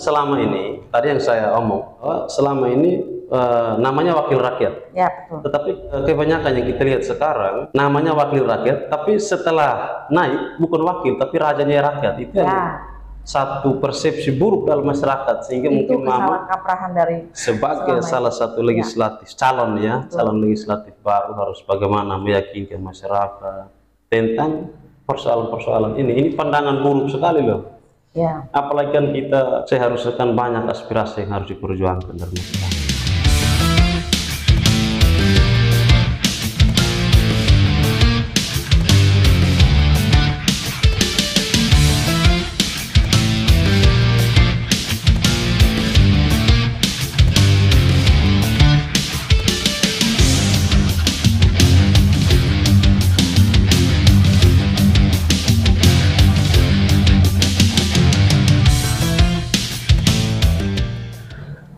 Selama ini, tadi yang saya omong, selama ini namanya wakil rakyat. Ya, betul. Tetapi kebanyakan yang kita lihat sekarang, namanya wakil rakyat, tapi setelah naik, bukan wakil, tapi rajanya rakyat. Itu yang satu persepsi buruk dalam masyarakat, sehingga itu mungkin Mama kaprahan dari sebagai salah satu legislatif, calon calon legislatif baru harus bagaimana meyakinkan masyarakat tentang persoalan-persoalan ini. Ini pandangan buruk sekali loh. Ya. Apalagi kan kita seharusnya kan banyak aspirasi yang harus diperjuangkan dari masyarakat.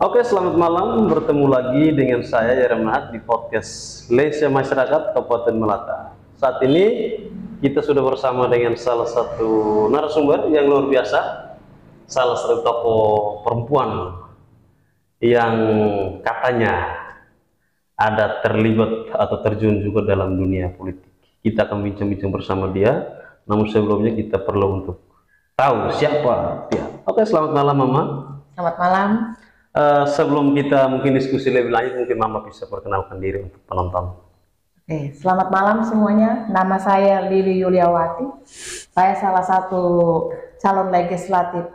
Oke, selamat malam. Bertemu lagi dengan saya Yeremnahat di podcast Lesia Masyarakat Kabupaten Melaka. Saat ini kita sudah bersama dengan salah satu narasumber yang luar biasa, salah satu tokoh perempuan yang katanya ada terlibat atau terjun juga dalam dunia politik. Kita akan bincang-bincang bersama dia, namun sebelumnya kita perlu untuk tahu siapa dia. Oke, selamat malam Mama. Selamat malam. Sebelum kita mungkin diskusi lebih lanjut, mungkin Mama bisa perkenalkan diri untuk penonton. Oke, selamat malam semuanya. Nama saya Lili Yuliawati. Saya salah satu calon legislatif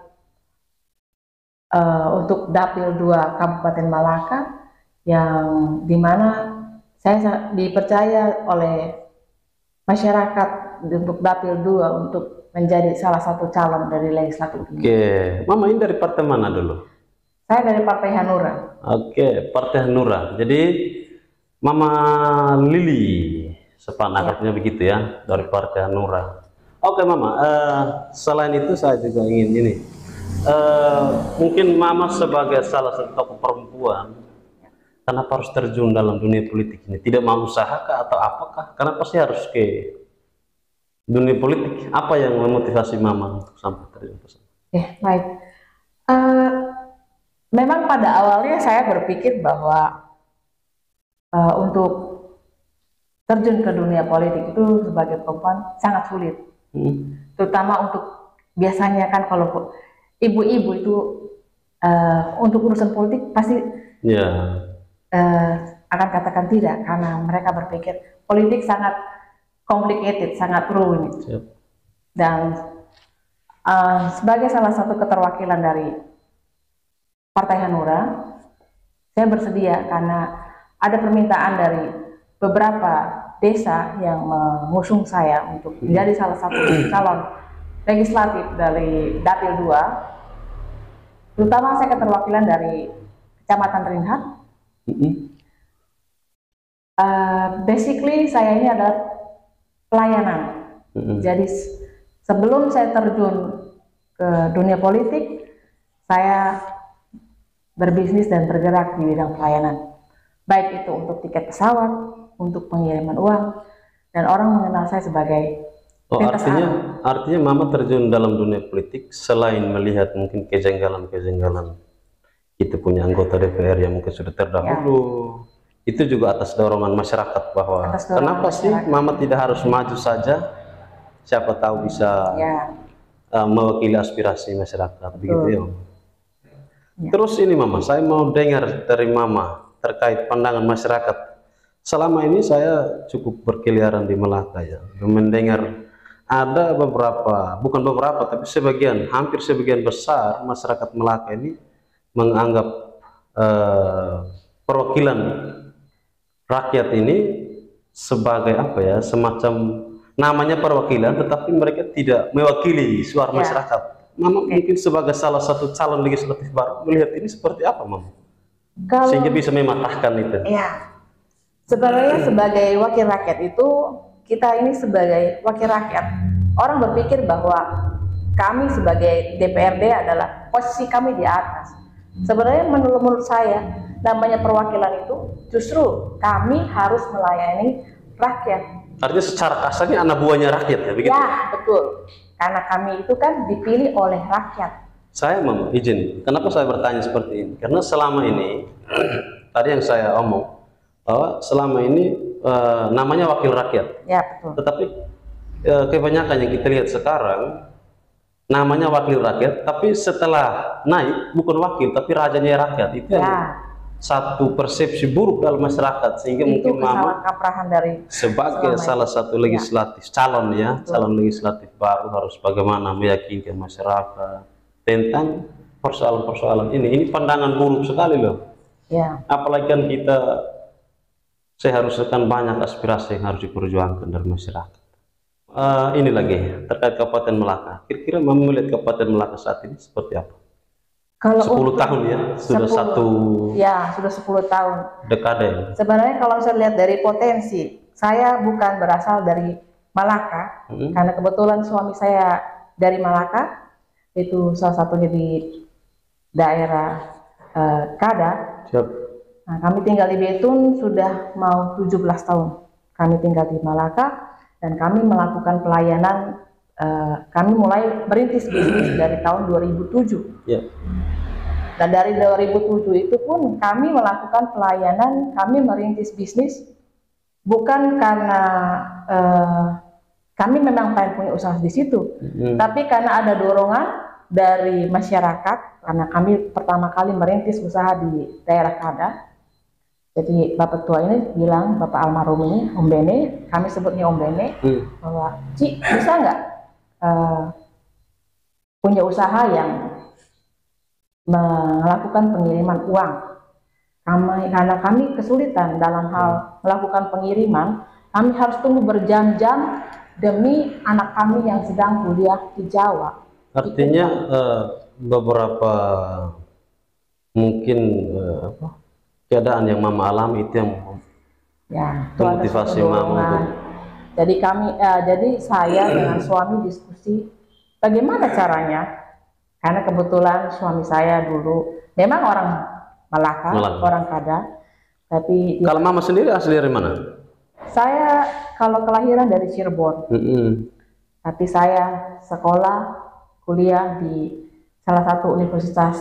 untuk Dapil 2 Kabupaten Malaka, yang dimana saya dipercaya oleh masyarakat untuk Dapil 2 untuk menjadi salah satu calon dari legislatif ini. Oke, Mama ini dari partai mana dulu? Saya dari Partai Hanura. Oke, Partai Hanura. Jadi Mama Lili, sepanaknya begitu ya, dari Partai Hanura. Oke Mama, selain itu saya juga ingin ini, mungkin Mama sebagai salah satu tokoh perempuan, kenapa harus terjun dalam dunia politik ini? Tidak mau usaha kah atau apakah? Karena pasti harus ke dunia politik. Apa yang memotivasi Mama untuk sampai terjun ke sana? Baik. Memang pada awalnya saya berpikir bahwa untuk terjun ke dunia politik itu sebagai perempuan sangat sulit, terutama untuk biasanya kan kalau ibu-ibu itu untuk urusan politik pasti akan katakan tidak, karena mereka berpikir politik sangat complicated, sangat rumit. Dan sebagai salah satu keterwakilan dari Partai Hanura, saya bersedia karena ada permintaan dari beberapa desa yang mengusung saya untuk menjadi salah satu calon legislatif dari Dapil 2, terutama saya keterwakilan dari Kecamatan Rinhat. Basically saya ini adalah pelayanan. Jadi sebelum saya terjun ke dunia politik, saya berbisnis dan bergerak di bidang pelayanan, baik itu untuk tiket pesawat, untuk pengiriman uang, dan orang mengenal saya sebagai artinya Mama terjun dalam dunia politik selain melihat mungkin kejanggalan-kejanggalan itu punya anggota DPR yang mungkin sudah terdahulu, itu juga atas dorongan masyarakat bahwa kenapa sih Mama tidak harus maju saja, siapa tahu bisa mewakili aspirasi masyarakat, begitu ya. Terus ini Mama, saya mau dengar dari Mama terkait pandangan masyarakat. Selama ini saya cukup berkeliaran di Melaka ya, mendengar ada beberapa, bukan beberapa, tapi sebagian, hampir sebagian besar masyarakat Melaka ini menganggap perwakilan rakyat ini sebagai apa ya, semacam namanya perwakilan, tetapi mereka tidak mewakili suara masyarakat. Mama mungkin sebagai salah satu calon legislatif baru melihat ini seperti apa, Mama? Sehingga bisa mematahkan itu. Ya, sebenarnya sebagai wakil rakyat itu, kita ini sebagai wakil rakyat, orang berpikir bahwa kami sebagai DPRD adalah posisi kami di atas. Sebenarnya menurut saya, namanya perwakilan itu justru kami harus melayani rakyat. Artinya secara kasarnya anak buahnya rakyat ya, begitu? Ya, betul. Karena kami itu kan dipilih oleh rakyat. Saya izin, kenapa saya bertanya seperti ini? Karena selama ini, tadi yang saya omong, bahwa selama ini namanya wakil rakyat. Ya, betul. Tetapi kebanyakan yang kita lihat sekarang, namanya wakil rakyat, tapi setelah naik, bukan wakil, tapi rajanya rakyat. Itu yang satu persepsi buruk dalam masyarakat, sehingga itu mungkin Mama kaprahan dari sebagai salah satu legislatif, calon ya, calon legislatif baru harus bagaimana meyakinkan masyarakat tentang persoalan-persoalan ini. Ini pandangan buruk sekali loh. Ya. Apalagi kan kita seharusnya kan banyak aspirasi yang harus diperjuangkan dari masyarakat. Ini lagi terkait Kabupaten Melaka. Kira-kira Mama melihat Kabupaten Melaka saat ini seperti apa? Kalau 10 tahun ya, sudah 10 tahun. Dekade. Sebenarnya kalau saya lihat dari potensi, saya bukan berasal dari Malaka, karena kebetulan suami saya dari Malaka, itu salah satunya di daerah Kada. Siap. Nah, kami tinggal di Betun sudah mau 17 tahun. Kami tinggal di Malaka dan kami melakukan pelayanan. Kami mulai merintis bisnis dari tahun 2007. Ya. Dan dari 2007 itu pun kami melakukan pelayanan, kami merintis bisnis bukan karena kami memang pengen punya usaha di situ, tapi karena ada dorongan dari masyarakat, karena kami pertama kali merintis usaha di daerah Kada. Jadi Bapak Tua ini bilang, Bapak almarhum ini, Om Bene, kami sebutnya Om Bene, bahwa Ci, bisa nggak punya usaha yang melakukan pengiriman uang, karena kami kesulitan dalam hal melakukan pengiriman. Kami harus tunggu berjam-jam demi anak kami yang sedang kuliah di Jawa. Artinya beberapa mungkin keadaan yang Mama alami itu yang memotivasi Mama untuk. Jadi saya dengan suami diskusi bagaimana caranya. Karena kebetulan suami saya dulu memang orang Malaka. Orang Kada, tapi kalau Mama sendiri asli dari mana? Saya kalau kelahiran dari Cirebon, tapi saya sekolah kuliah di salah satu universitas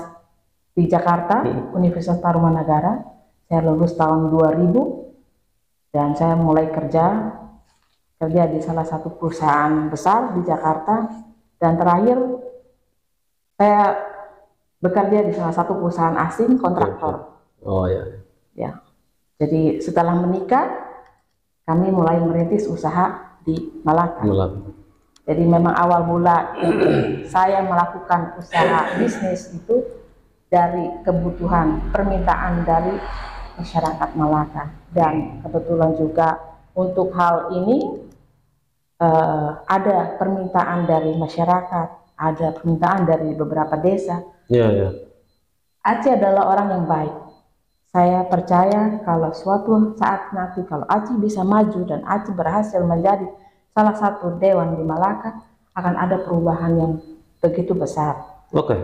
di Jakarta, Universitas Tarumanagara. Saya lulus tahun 2000 dan saya mulai kerja di salah satu perusahaan besar di Jakarta, dan terakhir saya bekerja di salah satu perusahaan asing kontraktor. Oh ya. Ya. Jadi setelah menikah, kami mulai merintis usaha di Malaka. Jadi memang awal mula saya melakukan usaha bisnis itu dari kebutuhan permintaan dari masyarakat Malaka, dan kebetulan juga untuk hal ini ada permintaan dari masyarakat. Ada permintaan dari beberapa desa. Aci adalah orang yang baik. Saya percaya kalau suatu saat nanti kalau Aci bisa maju dan Aci berhasil menjadi salah satu dewan di Malaka, akan ada perubahan yang begitu besar. Oke,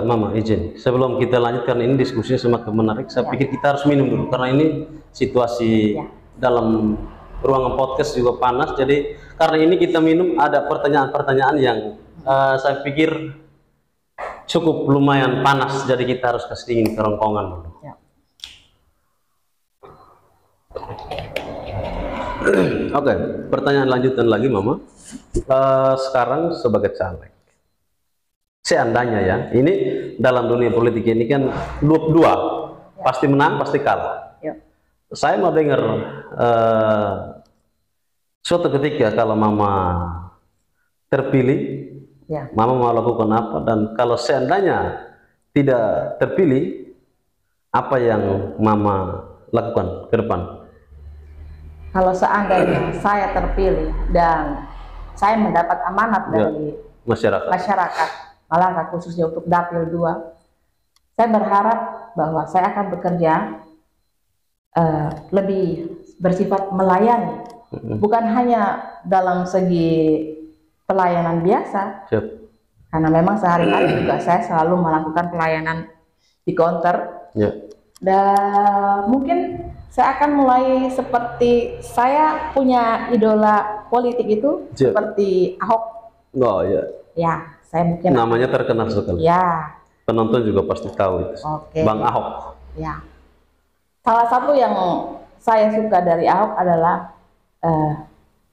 Mama izin. Sebelum kita lanjutkan ini diskusinya semakin menarik, saya pikir kita harus minum dulu karena ini situasi dalam ruangan podcast juga panas. Jadi karena ini kita minum, ada pertanyaan-pertanyaan yang saya pikir cukup lumayan panas, jadi kita harus kasih dingin kerongkongan dulu. Oke, pertanyaan lanjutan lagi Mama. Sekarang sebagai caleg, seandainya ya, ini dalam dunia politik ini kan dua, pasti menang, pasti kalah. Saya mau dengar suatu ketika kalau Mama terpilih, Mama mau lakukan apa, dan kalau seandainya tidak terpilih, apa yang Mama lakukan ke depan? Kalau seandainya saya terpilih dan saya mendapat amanat dari masyarakat Malaka, khususnya untuk Dapil 2, saya berharap bahwa saya akan bekerja lebih bersifat melayani, bukan hanya dalam segi pelayanan biasa, karena memang sehari-hari juga saya selalu melakukan pelayanan di counter. Dan mungkin saya akan mulai seperti saya punya idola politik itu seperti Ahok. Oh ya. Ya, saya mungkin namanya terkenal sekali. Ya, Penonton juga pasti tahu itu. Oke. Bang Ahok. Ya. Salah satu yang saya suka dari Ahok adalah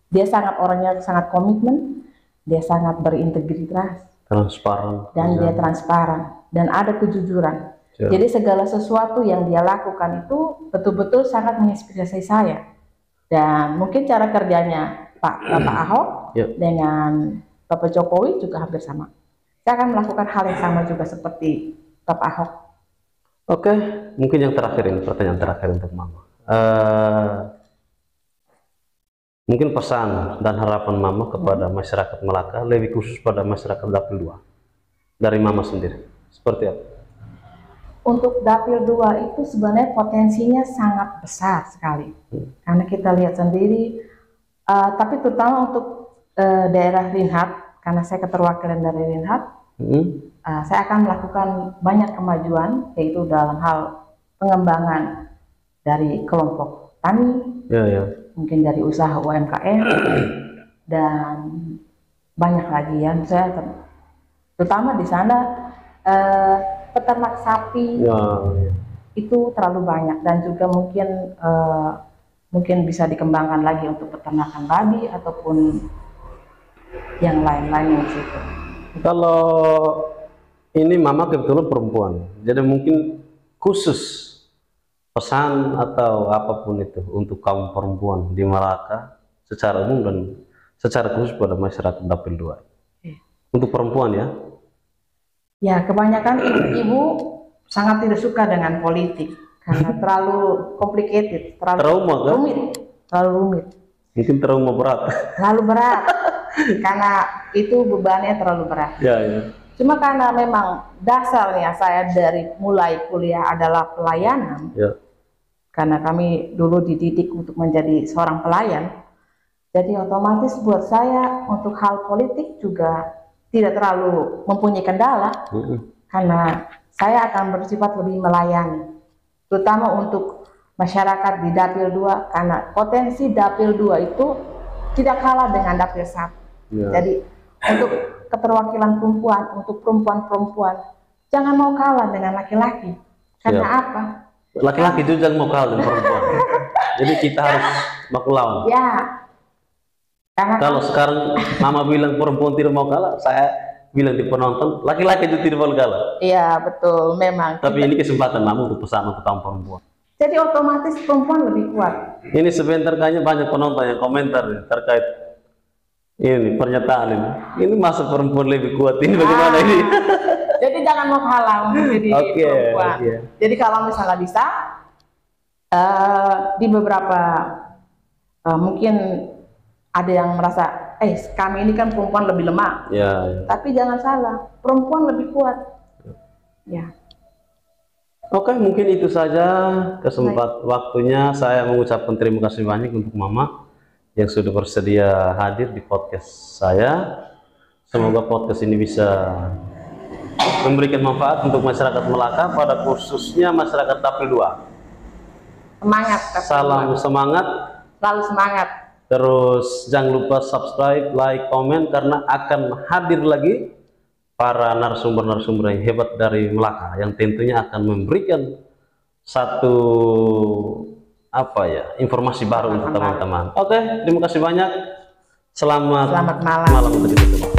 dia orangnya sangat komitmen, dia sangat berintegritas, Transparan. dan dia transparan dan ada kejujuran. Ya. Jadi segala sesuatu yang dia lakukan itu betul-betul sangat menginspirasi saya. Dan mungkin cara kerjanya Bapak Ahok dengan Bapak Jokowi juga hampir sama. Saya akan melakukan hal yang sama juga seperti Bapak Ahok. Oke, mungkin yang terakhir ini, pertanyaan terakhir untuk Mama. Mungkin pesan dan harapan Mama kepada masyarakat Melaka, lebih khusus pada masyarakat Dapil 2, dari Mama sendiri, seperti apa? Untuk Dapil 2 itu sebenarnya potensinya sangat besar sekali. Karena kita lihat sendiri, tapi terutama untuk daerah Rinhat, karena saya keterwakilan dari Rinhat, saya akan melakukan banyak kemajuan, yaitu dalam hal pengembangan dari kelompok tani, mungkin dari usaha UMKM, dan banyak lagi yang saya terutama di sana peternak sapi itu terlalu banyak, dan juga mungkin bisa dikembangkan lagi untuk peternakan babi ataupun yang lain-lain di situ. Kalau ini Mama kebetulan perempuan, jadi mungkin khusus pesan atau apapun itu untuk kaum perempuan di Malaka secara umum dan secara khusus pada masyarakat Dapil 2. Untuk perempuan ya. Ya, kebanyakan ibu-ibu sangat tidak suka dengan politik karena terlalu complicated, terlalu rumit. Mungkin trauma berat. Terlalu berat. Karena itu bebannya terlalu berat. Cuma karena memang dasarnya saya dari mulai kuliah adalah pelayanan. Karena kami dulu dididik untuk menjadi seorang pelayan. Jadi otomatis buat saya untuk hal politik juga tidak terlalu mempunyai kendala. Karena saya akan bersifat lebih melayani. Terutama untuk masyarakat di Dapil 2, karena potensi Dapil 2 itu tidak kalah dengan Dapil 1. Jadi untuk keterwakilan perempuan, untuk perempuan-perempuan, jangan mau kalah dengan laki-laki. Karena apa? Laki-laki itu jangan mau kalah dengan perempuan. Jadi kita harus baku lawan. Ya. Karena kalau sekarang Mama bilang perempuan tidak mau kalah, saya bilang di penonton, laki-laki itu tidak mau kalah. Iya, betul, memang. Tapi ini kesempatan Mama untuk pesan untuk kaum perempuan. Jadi otomatis perempuan lebih kuat. Ini sebentar kayaknya banyak penonton yang komentar terkait ini pernyataan ini. Ini masa perempuan lebih kuat, ini bagaimana ini? Jadi jangan mau kalah untuk jadi perempuan. Jadi kalau misalnya bisa di beberapa mungkin ada yang merasa kami ini kan perempuan lebih lemah. Tapi jangan salah, perempuan lebih kuat. Oke, mungkin itu saja waktunya. Saya mengucapkan terima kasih banyak untuk Mama yang sudah bersedia hadir di podcast saya. Semoga podcast ini bisa memberikan manfaat untuk masyarakat Melaka, pada khususnya masyarakat Dapil 2. Semangat. Salam semangat. Selalu semangat. Terus jangan lupa subscribe, like, komen, karena akan hadir lagi para narasumber-narasumber yang hebat dari Melaka yang tentunya akan memberikan satu informasi baru untuk teman-teman. Oke, terima kasih banyak. Selamat malam untuk kita semua.